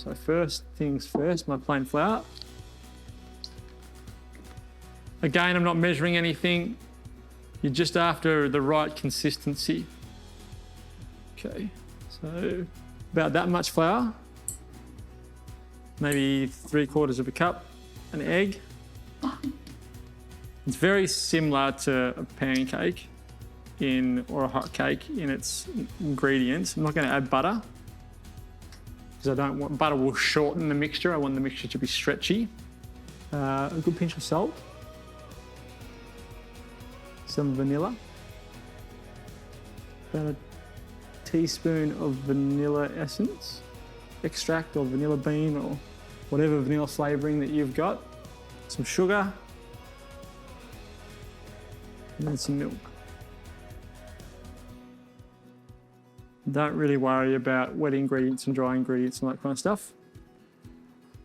So first things first, my plain flour. Again, I'm not measuring anything. You're just after the right consistency. Okay, so about that much flour. Maybe 3/4 of a cup, an egg. It's very similar to a pancake or a hot cake in its ingredients. I'm not going to add butter because I don't want, butter will shorten the mixture. I want the mixture to be stretchy. A good pinch of salt. Some vanilla. About a teaspoon of vanilla essence, extract or vanilla bean or whatever vanilla flavouring that you've got. Some sugar. And then some milk. Don't really worry about wet ingredients and dry ingredients and that kind of stuff.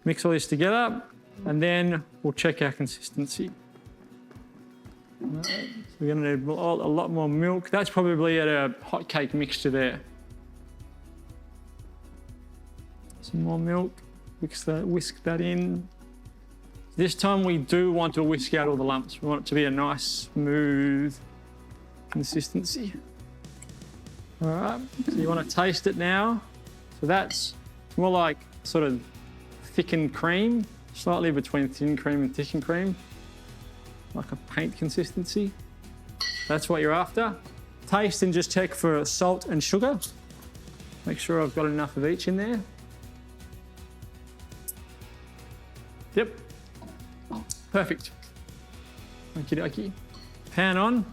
Mix all this together and then we'll check our consistency. So we're going to need a lot more milk. That's probably at a hot cake mixture there. Some more milk, whisk that in. This time we do want to whisk out all the lumps. We want it to be a nice, smooth consistency. All right, so you want to taste it now. So that's more like sort of thickened cream, slightly between thin cream and thickened cream. Like a paint consistency. That's what you're after. Taste and just check for salt and sugar. Make sure I've got enough of each in there. Yep. Perfect. Okie dokie. Pan on.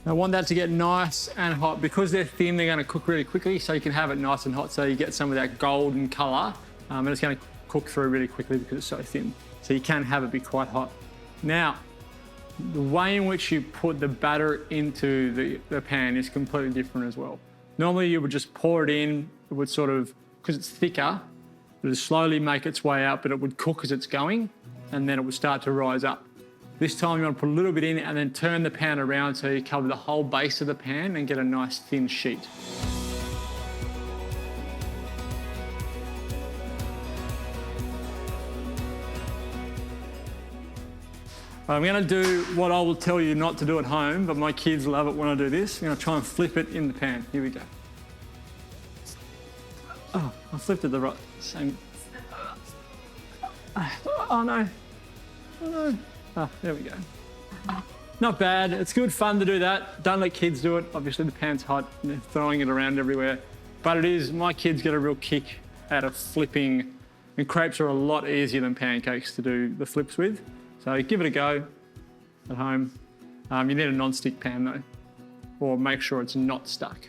I want that to get nice and hot. Because they're thin, they're going to cook really quickly, so you can have it nice and hot so you get some of that golden colour. And it's going to cook through really quickly because it's so thin. So you can have it be quite hot. Now, the way in which you put the batter into the pan is completely different as well. Normally you would just pour it in, it would sort of, because it's thicker, it would slowly make its way out, but it would cook as it's going, and then it would start to rise up. This time you want to put a little bit in and then turn the pan around so you cover the whole base of the pan and get a nice thin sheet. I'm going to do what I will tell you not to do at home, but my kids love it when I do this. I'm going to try and flip it in the pan. Here we go. Oh, I flipped it the right same. Oh no. Oh no. Ah, there we go. Not bad. It's good fun to do that. Don't let kids do it. Obviously the pan's hot and they're throwing it around everywhere. But it is, my kids get a real kick out of flipping. And crepes are a lot easier than pancakes to do the flips with. So give it a go at home. You need a non-stick pan though, or make sure it's not stuck.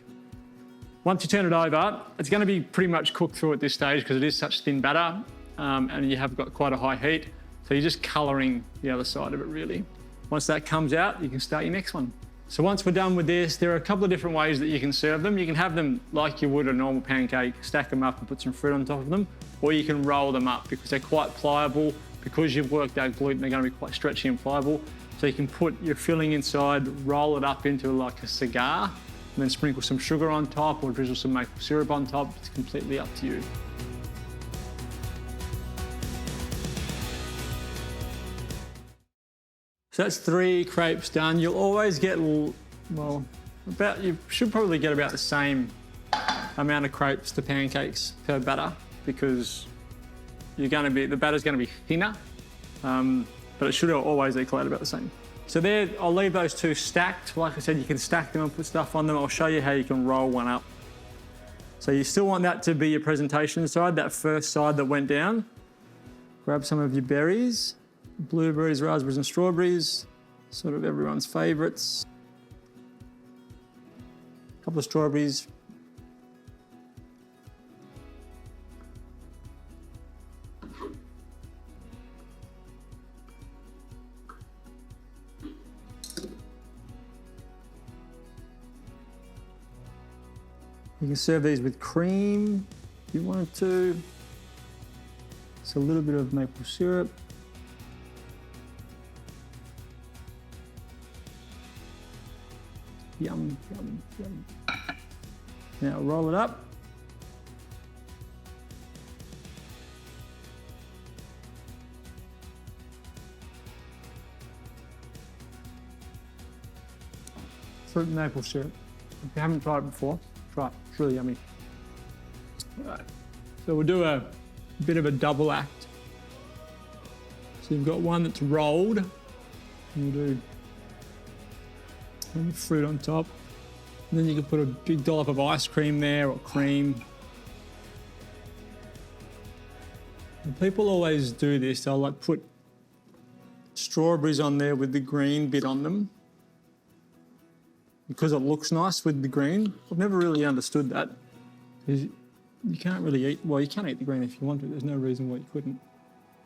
Once you turn it over, it's going to be pretty much cooked through at this stage because it is such thin batter and you have got quite a high heat. So you're just colouring the other side of it really. Once that comes out, you can start your next one. So once we're done with this, there are a couple of different ways that you can serve them. You can have them like you would a normal pancake, stack them up and put some fruit on top of them, or you can roll them up because they're quite pliable. Because you've worked out gluten, they're going to be quite stretchy and pliable. So you can put your filling inside, roll it up into like a cigar, and then sprinkle some sugar on top or drizzle some maple syrup on top. It's completely up to you. So that's 3 crepes done. You'll always get, well, you should probably get about the same amount of crepes to pancakes per batter because the batter's going to be thinner, but it should always equal out about the same. So there, I'll leave those 2 stacked. Like I said, you can stack them and put stuff on them. I'll show you how you can roll one up. So you still want that to be your presentation side, that first side that went down. Grab some of your berries, blueberries, raspberries and strawberries, sort of everyone's favourites. A couple of strawberries. You can serve these with cream if you wanted to. Just a little bit of maple syrup. Yum, yum, yum. Now roll it up. Fruit and maple syrup. If you haven't tried it before, try it. It's really yummy. All right. So we'll do a bit of a double act. So you've got one that's rolled. And we'll do fruit on top. And then you can put a big dollop of ice cream there or cream. And people always do this. They'll like put strawberries on there with the green bit on them because it looks nice with the green. I've never really understood that. You can't really eat, well, you can eat the green if you want to. There's no reason why you couldn't.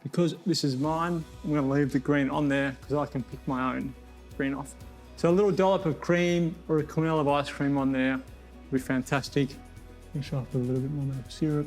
Because this is mine, I'm going to leave the green on there because I can pick my own green off. So a little dollop of cream or a cornel of ice cream on there would be fantastic. Make sure I put a little bit more maple syrup.